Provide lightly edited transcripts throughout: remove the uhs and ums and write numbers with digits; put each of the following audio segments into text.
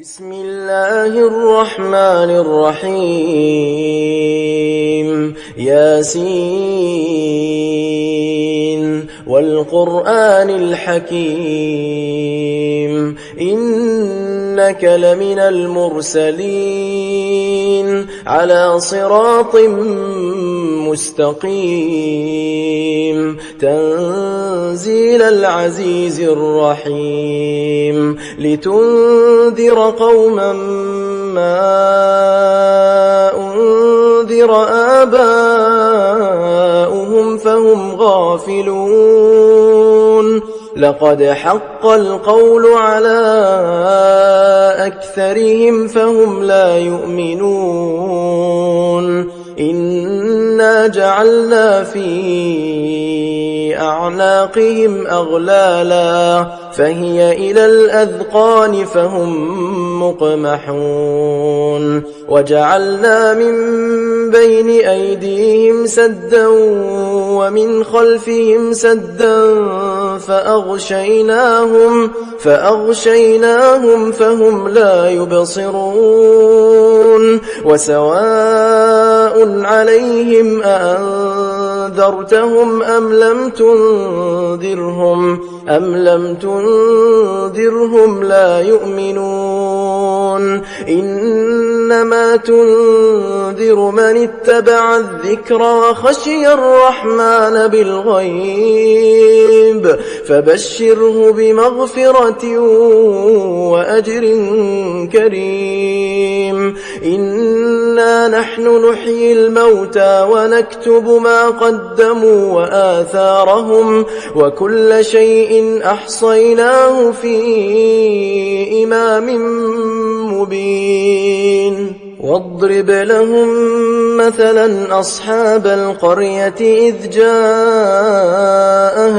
بسم الله الرحمن الرحيم ياسين والقرآن الحكيم إنك لمن المرسلين على صراط مستقيم تنزيل العزيز الرحيم لتنذر قوما ما أنذر آباؤهم فهم غافلون لقد حق القول على أكثرهم فهم لا يؤمنون إنا جعلنا في أعناقهم أغلالا فهي إلى الأذقان فهم مقمحون وجعلنا من بين أيديهم سدا ومن خلفهم سدا فأغشيناهم فهم لا يبصرون وسواء عليهم أأنذرتهم أم لم تنذرهم لا يؤمنون إنما تنذر من اتبع الذكر وخشي الرحمن بالغيب فبشره بمغفرة وأجر كريم إنا نحن نحيي الموتى ونكتب ما قدموا وآثارهم وكل شيء أحصيناه في إمام مبين واضرب لهم مثلا أصحاب القرية إذ جاءها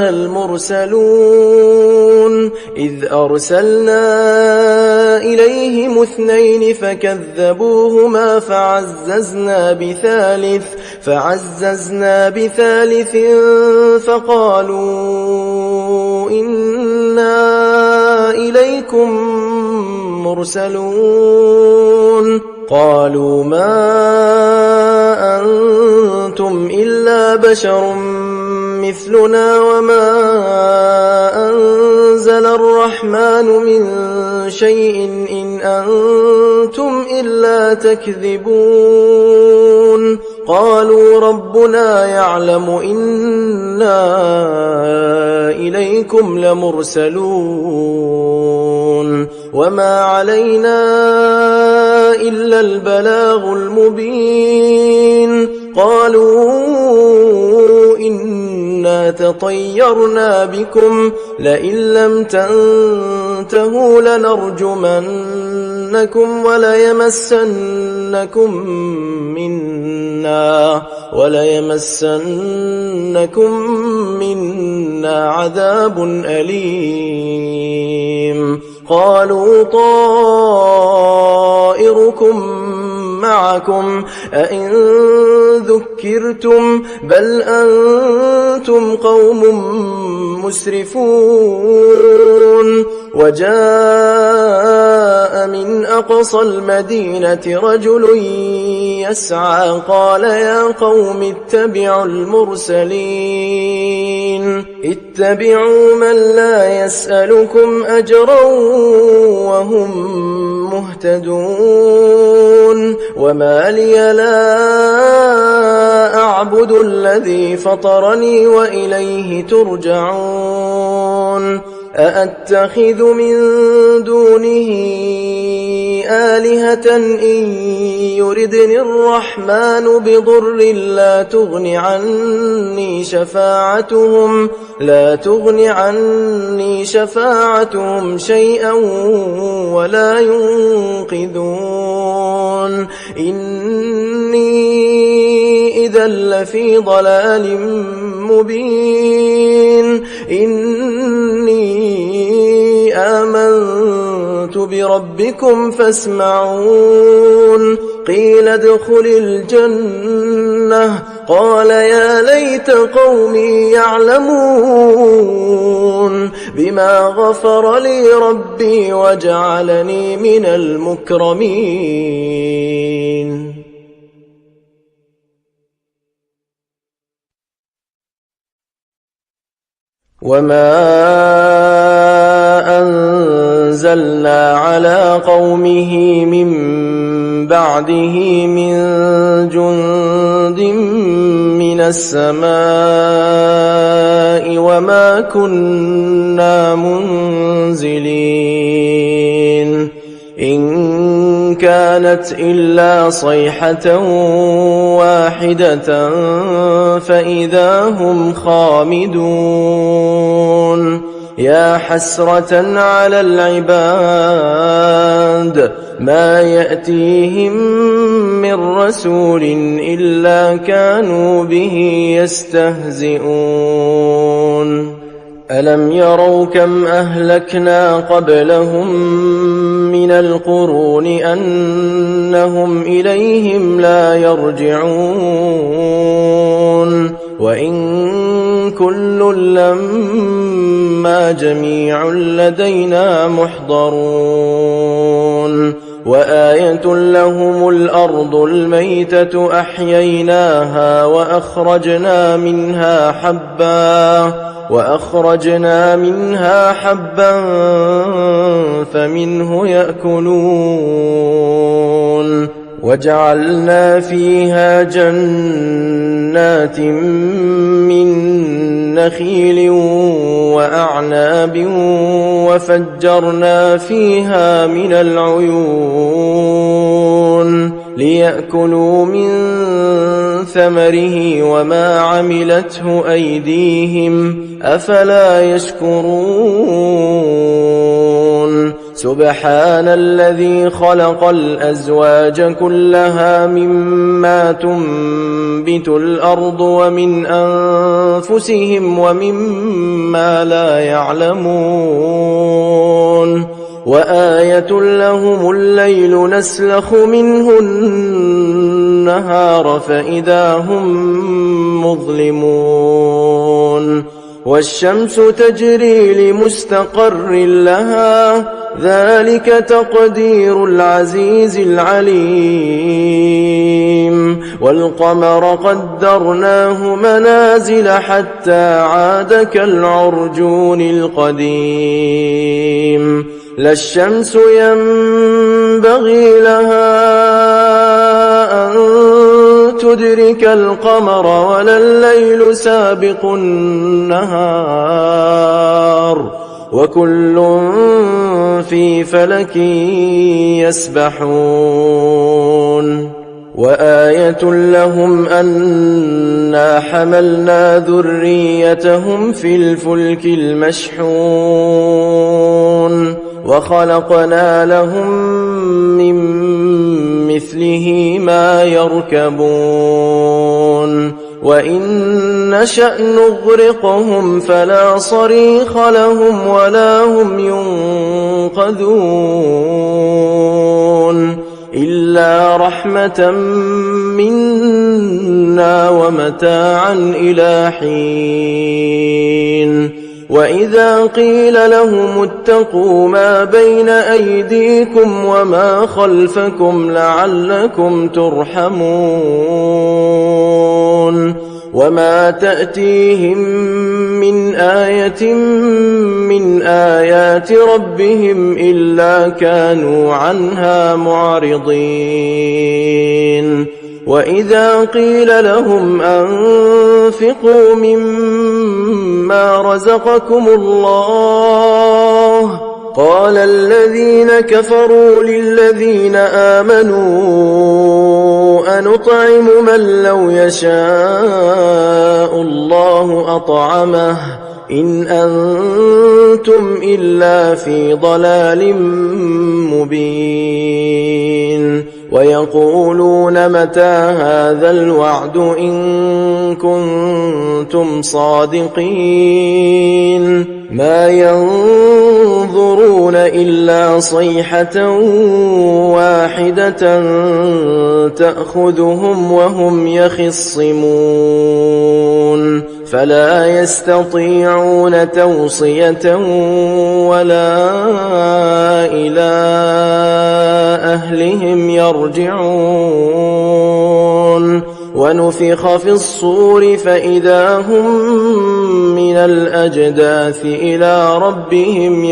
المرسلون إذ أرسلنا إليهم 2 فكذبوهما فعززنا بثالث فقالوا إنا إليكم مرسلون قالوا ما أنتم إلا بشر مثلنا وما أنزل الرحمن من شيء إن أنتم إلا تكذبون قالوا ربنا يعلم إنا إليكم لمرسلون وما علينا إلا البلاغ المبين قالوا إنا تطيرنا بكم لئن لم تنتهوا لنرجمنكم وليمسنكم منا عذاب أليم قالوا طائركم معكم أئن ذكرتم بل أنتم قوم مسرفون وجاء من أقصى المدينة رجل يسعى قال يا قوم اتبعوا المرسلين اتبعوا من لا يسألكم أجرا وهم مهتدون وما لي لا أعبد الذي فطرني وإليه ترجعون أأتخذ من دونه آلهة إن يردني الرحمن بضر لا تغن عني شفاعتهم شيئا ولا ينقذون إني إذا لفي ضلال مبين إني آمنت بربكم فاسمعون قيل ادخل الجنة قال يا ليت قومي يعلمون بما غفر لي ربي وجعلني من المكرمين. وما أنزلنا على قومه من بعده من جند من السماء وما كنا منزلين إن كانت إلا صيحة واحدة فإذا هم خامدون. يا حسرة على العباد ما يأتيهم من رسول إلا كانوا به يستهزئون. ألم يروا كم أهلكنا قبلهم من القرون أنهم إليهم لا يرجعون وإن كل لما جميع لدينا محضرون. وآية لهم الأرض الميتة أحييناها وأخرجنا منها حبا فمنه يأكلون. وجعلنا فيها جنات من نخيل وأعناب وفجرنا فيها من العيون ليأكلوا من ثمره وما عملته أيديهم أفلا يشكرون. سبحان الذي خلق الأزواج كلها مما تنبت الأرض ومن أنفسهم ومما لا يعلمون. وآية لهم الليل نسلخ منه النهار فإذا هم مظلمون. والشمس تجري لمستقر لها ذلك تقدير العزيز العليم. والقمر قدرناه منازل حتى عاد كالعرجون القديم. لا الشمس ينبغي لها أن تدرك القمر ولا الليل سابق النهار وكل في فلك يسبحون. وآية لهم أنا حملنا ذريتهم في الفلك المشحون وخلقنا لهم من مثله ما يركبون. وإن نشأ نغرقهم فلا صريخ لهم ولا هم ينقذون إلا رحمة منا ومتاعا إلى حين. وإذا قيل لهم اتقوا ما بين أيديكم وما خلفكم لعلكم ترحمون. وما تأتيهم من آية من آيات ربهم إلا كانوا عنها معرضين. وإذا قيل لهم أنفقوا مما رزقكم الله قال الذين كفروا للذين آمنوا أنطعم من لو يشاء الله أطعمه إن أنتم إلا في ضلال مبين. ويقولون متى هذا الوعد إن كنتم صادقين ما ينظرون إلا صيحة واحدة تأخذهم وهم يخصمون فلا يستطيعون توصية ولا إلى أهلهم يرجعون ونفخ في الصور فإذا هم من الأجداث إلى ربهم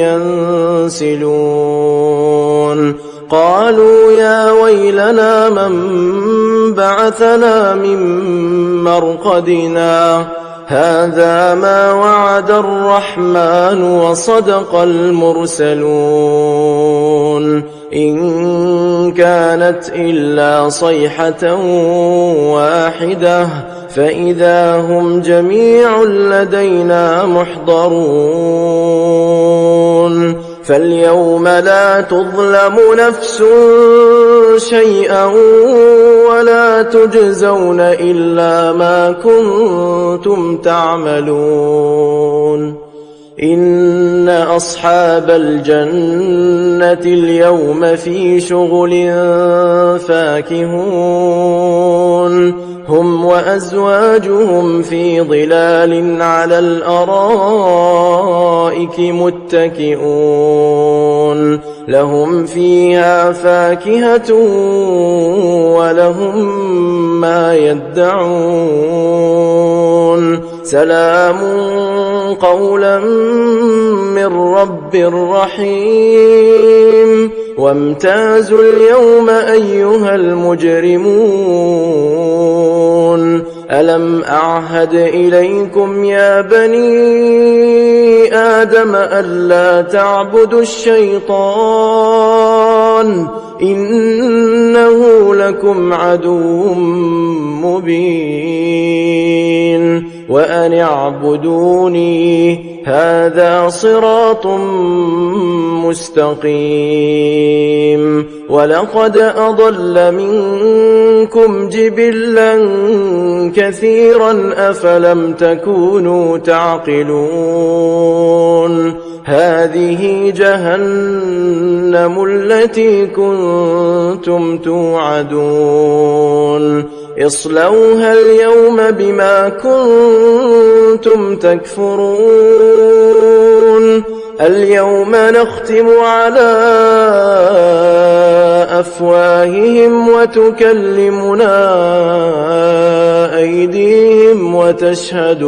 ينسلون قالوا يا ويلنا من بعثنا من مرقدنا هذا ما وعد الرحمن وصدق المرسلون إن كانت إلا صيحة واحدة فإذا هم جميع لدينا محضرون فاليوم لا تظلم نفس شيئا ولا تجزون إلا ما كنتم تعملون إن أصحاب الجنة اليوم في شغل فاكهون هم وأزواجهم في ظلال على الأرائك متكئون لهم فيها فاكهة ولهم ما يدعون سلام قولا من رب رحيم وامتازوا اليوم أيها المجرمون ألم أعهد إليكم يا بني آدم ألا تعبدوا الشيطان إنه لكم عدو مبين وأن اعبدوني هذا صراط مستقيم ولقد أضل منكم جبلا كثيرا أفلم تكونوا تعقلون هذه جهنم التي كنتم توعدون اصلوها اليوم بما كنتم تكفرون اليوم نختم على أفواههم وتكلمنا أيديهم وتشهد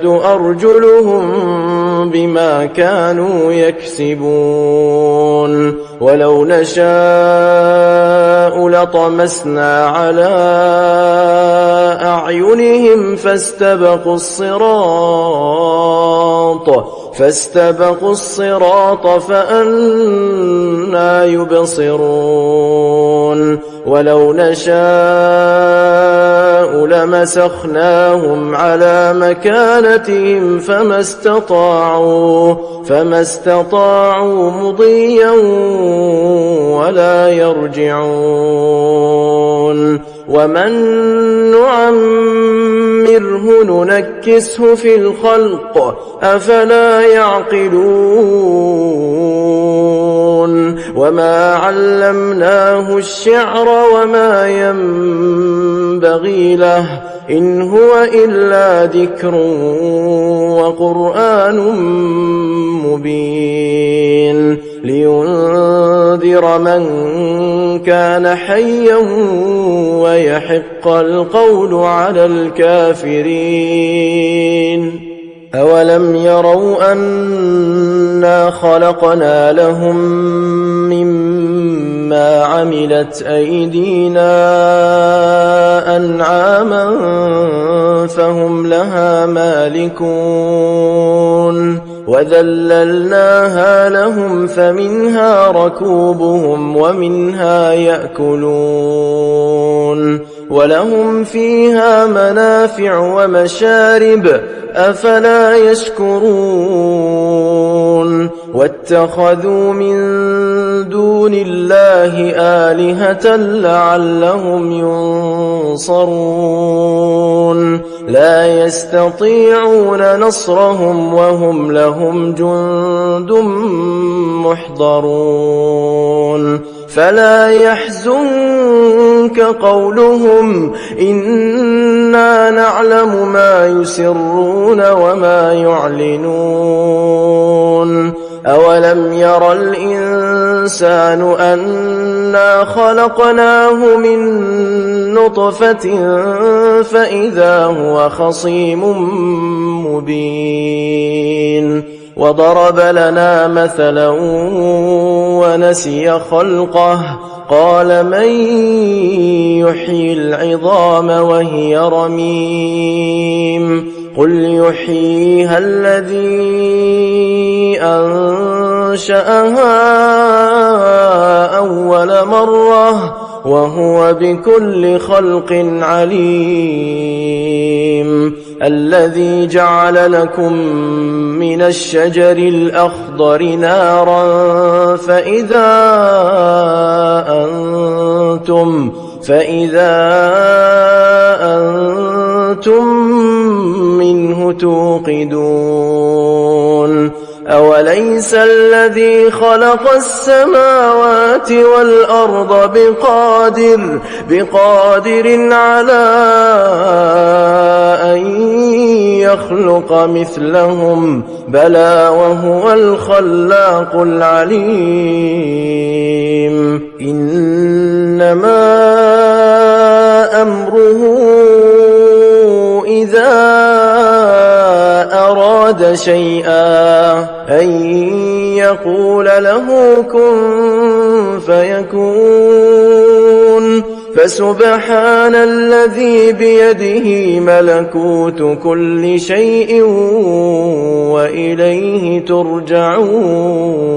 أرجلهم بما كانوا يكسبون ولو نشاء لطمسنا على أعينهم فاستبقوا الصراط فأنى يبصرون ولو نشاء لمسخناهم على مكانتهم فما استطاعوا مضيا ولا يرجعون ومن نعمره ننكسه في الخلق أفلا يعقلون وما علمناه الشعر وما ينبغي له إن هو إلا ذكر وقرآن مبين لينذر من كان حيا ويحق القول على الكافرين أولم يروا أنا خلقنا لهم مما عملت أيدينا أنعاما فهم لها مالكون وذللناها لهم فمنها ركوبهم ومنها يأكلون ولهم فيها منافع ومشارب أفلا يشكرون واتخذوا من دون الله آلهة لعلهم ينصرون لا يستطيعون نصرهم وهم لهم جند محضرون فلا يحزنك قولهم إنا نعلم ما يسرون وما يعلنون أولم ير الإنسان أنا خلقناه من نطفة فإذا هو خصيم مبين وضرب لنا مثلا ونسي خلقه قال من يحيي العظام وهي رميم قل يحييها الذي أنشأها أول مرة وهو بكل خلق عليم الذي جعل لكم من الشجر الأخضر نارا فإذا أنتم منه توقدون أوليس الذي خلق السماوات والأرض بقادر على أن يخلق مثلهم بلى وهو الخلاق العليم إنما أمره إذا أراد شيئا أن يقول له كن فيكون فسبحان الذي بيده ملكوت كل شيء وإليه ترجعون